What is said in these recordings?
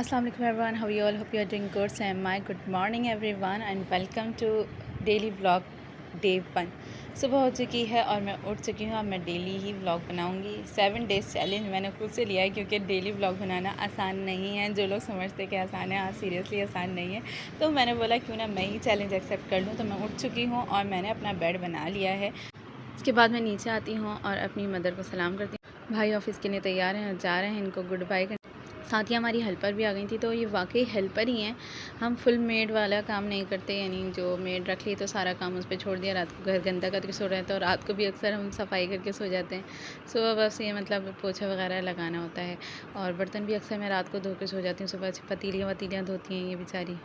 Assalamu alaikum everyone, how are you all? Hope you are doing good. So am I. Good morning everyone and welcome to daily vlog day 1। सुबह हो चुकी है और मैं उठ चुकी हूँ। अब मैं डेली ही व्लॉग बनाऊँगी। 7 डेज़ चैलेंज मैंने खुद से लिया है क्योंकि डेली व्लॉग बनाना आसान नहीं है। जो लोग समझते कि आसान है, हाँ सीरियसली आसान नहीं है। तो मैंने बोला क्यों ना मैं ही चैलेंज एक्सेप्ट कर लूँ। तो मैं उठ चुकी हूँ और मैंने अपना बेड बना लिया है। उसके बाद मैं नीचे आती हूँ और अपनी मदर को सलाम करती हूँ। भाई ऑफिस के लिए तैयार हैं, जा रहे हैं, इनको गुड बाय करने। साथ ही हमारी हेल्पर भी आ गई थी, तो ये वाकई हेल्पर ही हैं। हम फुल मेड वाला काम नहीं करते, यानी जो मेड रख ली तो सारा काम उस पर छोड़ दिया। रात को घर गंदा करके सो रहे थे और रात को भी अक्सर हम सफाई करके सो जाते हैं। सुबह बस ये मतलब पोछा वगैरह लगाना होता है और बर्तन भी अक्सर मैं रात को धो के सो जाती हूँ। सुबह पतीलियाँ वतीलियाँ धोती हैं ये बेचारी।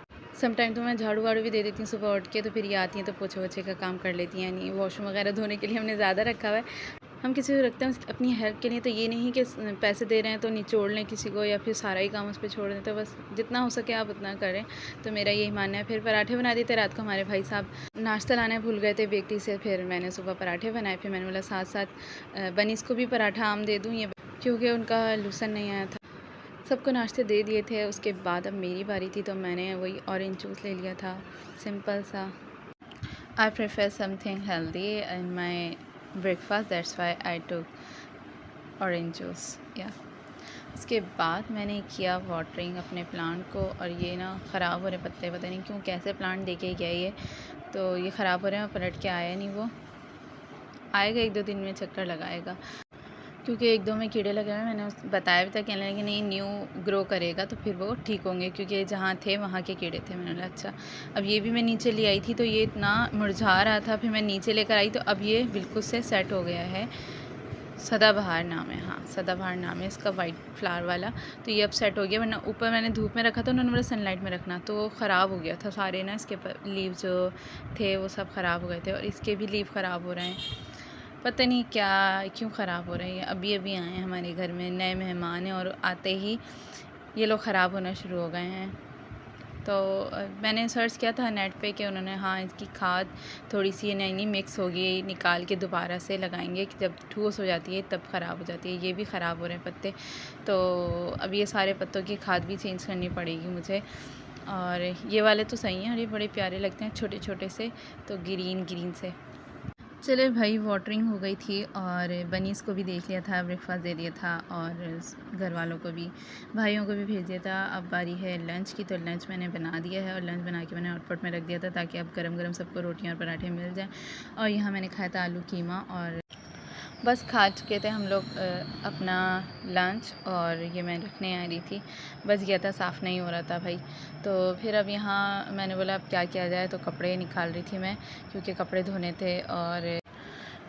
समटाइम तो मैं झाड़ू वाड़ू भी दे देती हूँ सुबह उठ के, तो फिर ये आती हैं तो पोछे वोछे का काम कर लेती हैं। यानी वॉशरूम वगैरह धोने के लिए हमने ज़्यादा रखा हुआ है। हम किसी को रखते हैं अपनी हेल्प के लिए, तो ये नहीं कि पैसे दे रहे हैं तो निचोड़ लें किसी को या फिर सारा ही काम उस पर छोड़ दें। तो बस जितना हो सके आप उतना करें, तो मेरा यही मानना है। फिर पराठे बना दिए थे रात को। हमारे भाई साहब नाश्ता लाना भूल गए थे बेकरी से, फिर मैंने सुबह पराठे बनाए। फिर मैंने बोला साथ साथ बनीस को भी पराठा आम दे दूँ, ये क्योंकि उनका लूसन नहीं आया था। सबको नाश्ते दे दिए थे। उसके बाद अब मेरी बारी थी, तो मैंने वही ऑरेंज जूस ले लिया था, सिंपल सा। I prefer something healthy in my breakfast, that's why I took orange juice, yeah। उसके बाद मैंने किया वाटरिंग अपने प्लांट को, और ये ना ख़राब हो रहे पत्ते, पता नहीं क्यों, कैसे प्लांट देके गया ये, तो ये ख़राब हो रहे हैं। पलट के आया नहीं, वो आएगा 1-2 दिन में, चक्कर लगाएगा, क्योंकि 1-2 में कीड़े लगे हुए हैं। मैंने बताया भी था, कहने लगे नहीं न्यू ग्रो करेगा तो फिर वो ठीक होंगे, क्योंकि जहाँ थे वहाँ के कीड़े थे। मैंने बोला अच्छा। अब ये भी मैं नीचे ले आई थी तो ये इतना मुरझा रहा था, फिर मैं नीचे लेकर आई तो अब ये बिल्कुल से सेट हो गया है। सदाबहार नाम है, हाँ सदाबहार नाम है इसका, वाइट फ्लावर वाला। तो ये अब सेट हो गया, वरना ऊपर मैंने धूप में रखा था, उन्होंने बोला सनलाइट में रखना, तो वो ख़राब हो गया था सारे ना। इसके लीव जो थे वो सब ख़राब हो गए थे, और इसके भी लीव ख़राब हो रहे हैं। पता नहीं क्या क्यों ख़राब हो रही है। अभी अभी आए हैं हमारे घर में, नए मेहमान हैं, और आते ही ये लोग ख़राब होना शुरू हो गए हैं। तो मैंने सर्च किया था नेट पे कि उन्होंने हाँ इसकी खाद थोड़ी सी नई नई मिक्स होगी, निकाल के दोबारा से लगाएंगे कि जब ठूस हो जाती है तब ख़राब हो जाती है। ये भी ख़राब हो रहे हैं पत्ते, तो अब ये सारे पत्तों की खाद भी चेंज करनी पड़ेगी मुझे। और ये वाले तो सही हैं और ये बड़े प्यारे लगते हैं छोटे छोटे से, तो ग्रीन ग्रीन से। चले भाई, वाटरिंग हो गई थी और बनीस को भी देख लिया था, ब्रेकफास्ट दे दिया था, और घर वालों को भी, भाइयों को भी भेज दिया था। अब बारी है लंच की, तो लंच मैंने बना दिया है और लंच बना के मैंने हॉटपॉट में रख दिया था ताकि अब गरम गरम सबको रोटियां और पराठे मिल जाएं। और यहाँ मैंने खाया था आलू कीमा, और बस खा चुके थे हम लोग अपना लंच। और ये मैं रखने आ रही थी, बस गया था, साफ़ नहीं हो रहा था भाई। तो फिर अब यहाँ मैंने बोला अब क्या किया जाए, तो कपड़े निकाल रही थी मैं, क्योंकि कपड़े धोने थे। और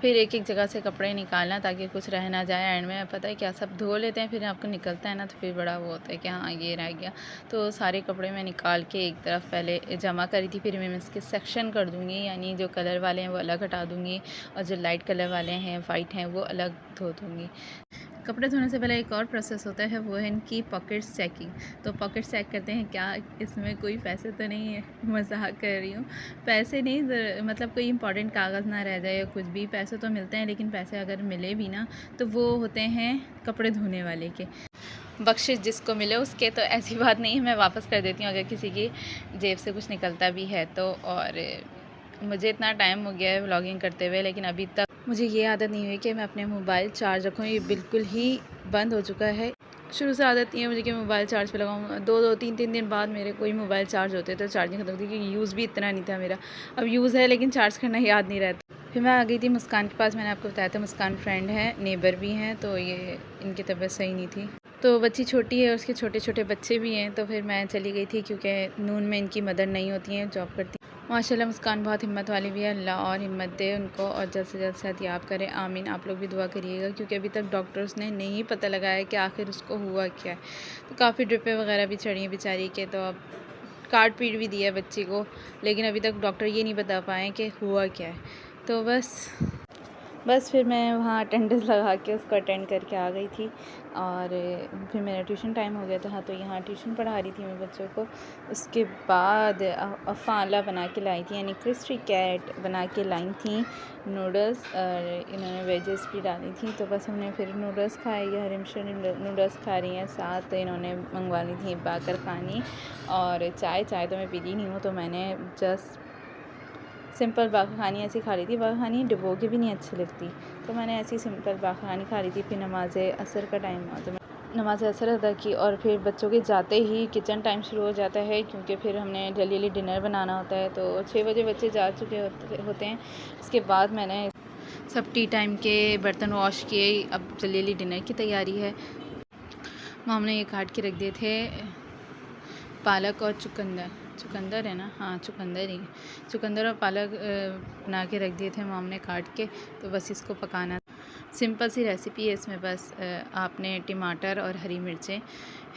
फिर एक एक जगह से कपड़े निकालना ताकि कुछ रह ना जाए एंड में। पता है क्या, सब धो लेते हैं, फिर आपको निकलता है ना तो फिर बड़ा वो होता है कि हाँ ये रह गया। तो सारे कपड़े मैं निकाल के एक तरफ पहले जमा करी थी, फिर मैं इसके सेक्शन कर दूँगी, यानी जो कलर वाले हैं वो अलग हटा दूँगी और जो लाइट कलर वाले हैं, वाइट हैं, वो अलग धो दूँगी। कपड़े धोने से पहले एक और प्रोसेस होता है, वो है इनकी पॉकेट्स चेकिंग। तो पॉकेट्स चेक करते हैं क्या इसमें कोई पैसे तो नहीं है, मजाक कर रही हूँ, पैसे नहीं, मतलब कोई इंपॉर्टेंट कागज़ ना रह जाए या कुछ भी। पैसे तो मिलते हैं, लेकिन पैसे अगर मिले भी ना तो वो होते हैं कपड़े धोने वाले के, बख्शिश जिसको मिले उसके। तो ऐसी बात नहीं है, मैं वापस कर देती हूँ अगर किसी की जेब से कुछ निकलता भी है तो। और मुझे इतना टाइम हो गया है व्लॉगिंग करते हुए, लेकिन अभी तक मुझे ये आदत नहीं हुई कि मैं अपने मोबाइल चार्ज रखूँ। ये बिल्कुल ही बंद हो चुका है। शुरू से आदत नहीं है मुझे कि मोबाइल चार्ज पे लगाऊँ। 2-2 3-3 दिन बाद मेरे कोई मोबाइल चार्ज होते तो चार्जिंग खत्म होती, क्योंकि यूज़ भी इतना नहीं था मेरा। अब यूज़ है लेकिन चार्ज करना याद नहीं रहता। फिर मैं आ गई थी मुस्कान के पास। मैंने आपको बताया था मुस्कान फ्रेंड है, नेबर भी हैं, तो ये इनकी तबीयत सही नहीं थी, तो बच्ची छोटी है, उसके छोटे छोटे बच्चे भी हैं। तो फिर मैं चली गई थी, क्योंकि नून में इनकी मदर नहीं होती हैं, जॉब करती। माशाल्लाह मुस्कान बहुत हिम्मत वाली भी है, अल्लाह और हिम्मत दे उनको और जल्द से जल्द सेहतयाब करे, आमीन। आप लोग भी दुआ करिएगा, क्योंकि अभी तक डॉक्टर्स ने नहीं पता लगाया कि आखिर उसको हुआ क्या है। तो काफ़ी ड्रिपें वगैरह भी चढ़ी हैं बेचारी के, तो अब कार्ड पीट भी दिया है बच्ची को, लेकिन अभी तक डॉक्टर ये नहीं बता पाए कि हुआ क्या है। तो बस बस फिर मैं वहाँ अटेंडेंस लगा के उसको अटेंड करके आ गई थी और फिर मेरा ट्यूशन टाइम हो गया था। हाँ, तो यहाँ ट्यूशन पढ़ा रही थी मैं बच्चों को। उसके बाद अफ़ाला बना के लाई थी, यानी क्रिस्पी कैट बना के लाई थी नूडल्स, और इन्होंने वेजेस भी डाली थी। तो बस हमने फिर नूडल्स खाए, ये हरिमशर नूडल्स खा रही हैं, साथ इन्होंने मंगवा ली थी बाकर ख़ानी और चाय तो मैं पीती नहीं हूँ, तो मैंने जस्ट सिंपल बाकर ख़ानी ऐसी खा ली थी। बाकर ख़ानी डुबो के भी नहीं अच्छी लगती, तो मैंने ऐसी सिंपल बाकर ख़ानी खा ली थी। फिर नमाज़ असर का टाइम हुआ तो मैं नमाज़ असर अदा की और फिर बच्चों के जाते ही किचन टाइम शुरू हो जाता है, क्योंकि फिर हमने जल्दी जल्दी डिनर बनाना होता है। तो 6 बजे बच्चे जा चुके होते हैं। उसके बाद मैंने सब टी टाइम के बर्तन वॉश किए, अब जल्दी जल्दी डिनर की तैयारी है। माम ने ये काट के रख दिए थे पालक और चुकंदर है ना, हाँ चुकंदर ही, चुकंदर और पालक बना के रख दिए थे माम ने काट के। तो बस इसको पकाना, सिंपल सी रेसिपी है इसमें। बस आपने टमाटर और हरी मिर्चें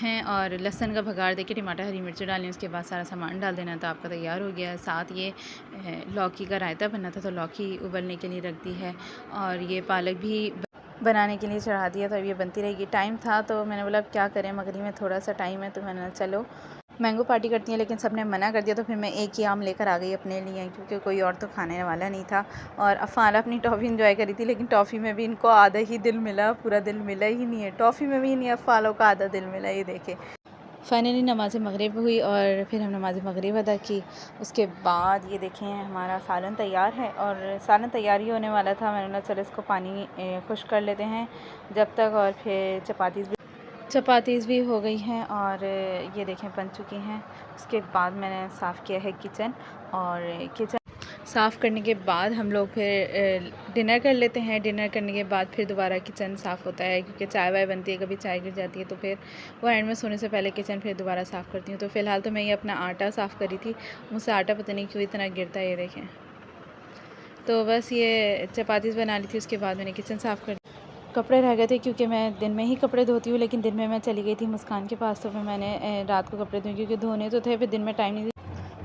हैं और लहसुन का भगार देके टमाटर हरी मिर्चें डालें, उसके बाद सारा सामान डाल देना, तो आपका तैयार हो गया। साथ ये लौकी का रायता बना था, तो लौकी उबलने के लिए रख दी है और ये पालक भी बनाने के लिए चढ़ा दिया। तो अब ये बनती रहेगी। टाइम था तो मैंने बोला अब क्या करें, मगरिब में थोड़ा सा टाइम है, तो मैंने चलो मैंगो पार्टी करती हैं, लेकिन सब ने मना कर दिया। तो फिर मैं एक ही आम लेकर आ गई अपने लिए, क्योंकि कोई और तो खाने वाला नहीं था। और अफ़ाना अपनी टॉफ़ी इंजॉय करी थी, लेकिन टॉफ़ी में भी इनको आधा ही दिल मिला, पूरा दिल मिला ही नहीं है। टॉफ़ी में भी नहीं अफ़ालों का आधा दिल मिला, ये देखे। फाइनली नमाज़ मगरिब हुई और फिर हम नमाज़ मगरिब अदा की। उसके बाद ये देखें हमारा सालन तैयार है और सालन तैयार ही होने वाला था। मैंने बोला चलो इसको पानी खुश कर लेते हैं जब तक, और फिर चपातीज़ भी हो गई हैं और ये देखें बन चुकी हैं। उसके बाद मैंने साफ़ किया है किचन, और किचन साफ़ करने के बाद हम लोग फिर डिनर कर लेते हैं। डिनर करने के बाद फिर दोबारा किचन साफ़ होता है, क्योंकि चाय वाय बनती है, कभी चाय गिर जाती है, तो फिर वो एंड में सोने से पहले किचन फिर दोबारा साफ़ करती हूँ। तो फ़िलहाल तो मैं ये अपना आटा साफ़ करी थी, मुझसे आटा पता नहीं क्यों इतना गिरता है, ये देखें। तो बस ये चपातीज़ बना ली थी, उसके बाद मैंने किचन साफ़ कर, कपड़े रह गए थे, क्योंकि मैं दिन में ही कपड़े धोती हूँ, लेकिन दिन में मैं चली गई थी मुस्कान के पास, तो फिर मैंने रात को कपड़े धोए, क्योंकि धोने तो थे, फिर दिन में टाइम नहीं।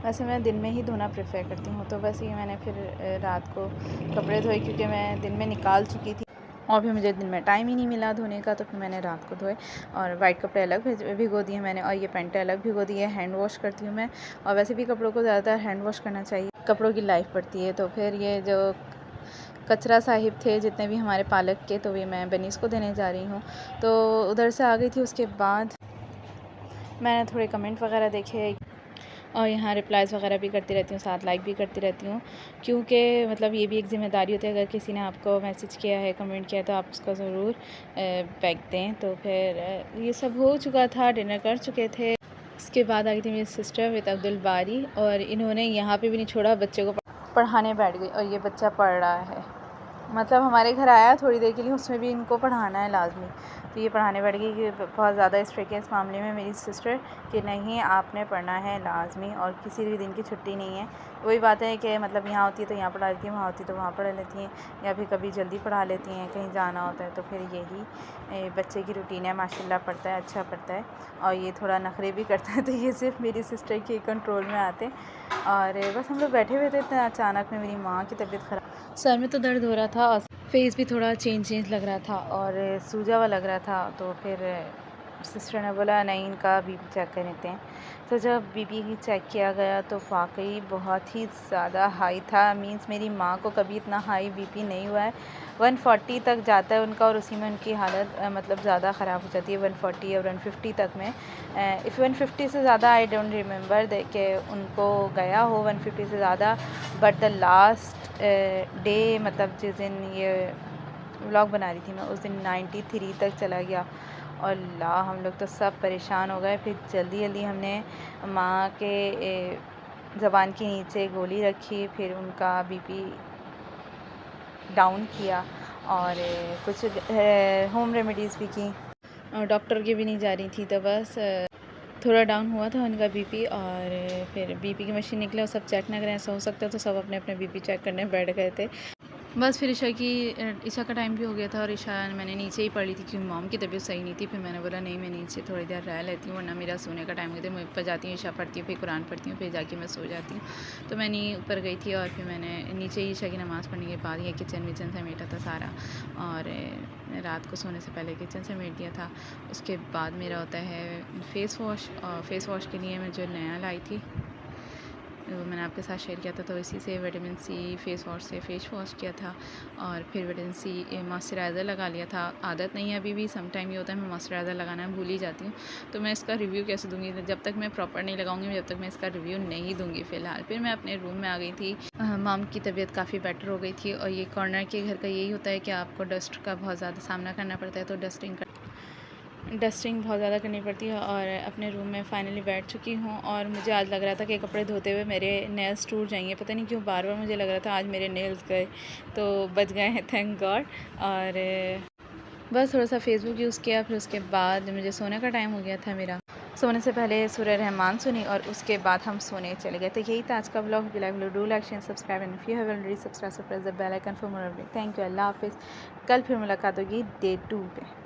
वैसे मैं दिन में ही धोना प्रेफर करती हूँ। तो बस ये मैंने फिर रात को कपड़े धोए, क्योंकि मैं दिन में निकाल चुकी थी और फिर मुझे दिन में टाइम ही नहीं मिला धोने का, तो फिर मैंने रात को धोए। और वाइट कपड़े अलग भिगो दिए मैंने, और ये पैंटें अलग भिगो दी है। हैंड वॉश करती हूँ मैं, और वैसे भी कपड़ों को ज़्यादातर हैंड वॉश करना चाहिए, कपड़ों की लाइफ पड़ती है। तो फिर ये जो कचरा साहिब थे जितने भी हमारे पालक के, तो ये मैं बनीस को देने जा रही हूँ। तो उधर से आ गई थी। उसके बाद मैंने थोड़े कमेंट वगैरह देखे और यहाँ रिप्लाइज़ वगैरह भी करती रहती हूँ, साथ लाइक भी करती रहती हूँ, क्योंकि मतलब ये भी एक ज़िम्मेदारी होती है। अगर किसी ने आपको मैसेज किया है, कमेंट किया है, तो आप उसका ज़रूर बैक दें। तो फिर ये सब हो चुका था, डिनर कर चुके थे। उसके बाद आ गई थी मेरी सिस्टर विद अब्दुल बारी, और इन्होंने यहाँ पे भी नहीं छोड़ा, बच्चे को पढ़ाने बैठ गई। और ये बच्चा पढ़ रहा है, मतलब हमारे घर आया थोड़ी देर के लिए, उसमें भी इनको पढ़ाना है लाजमी। तो ये पढ़ाने बैठ गई कि बहुत ज़्यादा स्ट्रिक्ट है इस मामले में मेरी सिस्टर, कि नहीं आपने पढ़ना है लाजमी, और किसी भी दिन की छुट्टी नहीं है। वही बात है कि मतलब यहाँ होती है तो यहाँ पढ़ा लेती हैं, वहाँ होती है तो वहाँ पढ़ा लेती हैं, या फिर कभी जल्दी पढ़ा लेती हैं, कहीं जाना होता है। तो फिर यही बच्चे की रूटीन है। माशाल्लाह पढ़ता है, अच्छा पढ़ता है, और ये थोड़ा नखरे भी करता है, तो ये सिर्फ मेरी सिस्टर के कंट्रोल में आते। और बस हम लोग बैठे हुए थे, इतना अचानक में मेरी माँ की तबीयत ख़राब, सर में तो दर्द हो रहा था और फेस भी थोड़ा चेंज लग रहा था और सूजा हुआ लग रहा था। तो फिर सिस्टर ने बोला नहीं, इनका बीपी चेक कर लेते हैं। तो जब बीपी चेक किया गया तो वाकई बहुत ही ज़्यादा हाई था। मींस मेरी माँ को कभी इतना हाई बीपी नहीं हुआ है। 140 तक जाता है उनका, और उसी में उनकी हालत मतलब ज़्यादा ख़राब हो जाती है। 140 और 150 तक में, इफ़ 150 से ज़्यादा आई डोंट रिमेंबर कि उनको गया हो 150 से ज़्यादा। बट द लास्ट डे, मतलब जिस दिन ये व्लॉग बना रही थी मैं, उस दिन 93 तक चला गया। और ला हम लोग तो सब परेशान हो गए। फिर जल्दी जल्दी हमने माँ के ज़बान के नीचे गोली रखी, फिर उनका बीपी डाउन किया, और कुछ होम रेमेडीज़ भी की, और डॉक्टर के भी नहीं जा रही थी। तो बस थोड़ा डाउन हुआ था उनका बीपी, और फिर बीपी की मशीन निकला और सब चेक ना करें, ऐसा हो सकता है। तो सब अपने अपने बीपी चेक करने बैठ गए थे। बस फिर ईशा का टाइम भी हो गया था और ईशा मैंने नीचे ही पढ़ ली थी क्योंकि मॉम की तबीयत सही नहीं थी। फिर मैंने बोला नहीं, मैं नीचे थोड़ी देर रह लेती हूँ वरना मेरा सोने का टाइम हो गया था। मैं ऊपर जाती हूँ, ईशा पढ़ती हूँ, फिर कुरान पढ़ती हूँ, फिर जाके मैं सो जाती हूँ। तो मैंने ऊपर गई थी और फिर मैंने नीचे ही ईशा की नमाज़ पढ़ने के बाद ये किचन विचन समेटा था सारा, और रात को सोने से पहले किचन समेट दिया था। उसके बाद मेरा होता है फ़ेस वॉश, और फ़ेस वॉश के लिए मैं जो नया लाई थी वो मैंने आपके साथ शेयर किया था, तो इसी से विटामिन सी फ़ेस वॉश से फ़ेस वॉश किया था और फिर विटामिन सी मॉइस्चराइज़र लगा लिया था। आदत नहीं है अभी भी, सम टाइम ये होता है मैं मॉइस्चराइज़र लगाना भूल ही जाती हूँ। तो मैं इसका रिव्यू कैसे दूँगी जब तक मैं प्रॉपर नहीं लगाऊंगी, जब तक मैं इसका रिव्यू नहीं दूँगी फ़िलहाल। फिर मैं अपने रूम में आ गई थी। मॉम की तबीयत काफ़ी बेटर हो गई थी, और ये कॉर्नर के घर का यही होता है कि आपको डस्ट का बहुत ज़्यादा सामना करना पड़ता है, तो डस्टिंग बहुत ज़्यादा करनी पड़ती है। और अपने रूम में फ़ाइनली बैठ चुकी हूँ, और मुझे आज लग रहा था कि कपड़े धोते हुए मेरे नेल्स टूट जाएंगे। पता नहीं क्यों बार बार मुझे लग रहा था आज मेरे नेल्स गए, तो बच गए हैं, थैंक गॉड। और बस थोड़ा सा फेसबुक यूज़ किया, फिर उसके बाद मुझे सोने का टाइम हो गया था मेरा। सोने से पहले सूरह रहमान सुनी और उसके बाद हम सोने चले गए। तो यही था आज का blog. Do like share subscribe and if you have already subscribe press the bell icon for more update. Thank you, अल्लाह हाफिज़। कल फिर मुलाकात होगी डे 2 पे।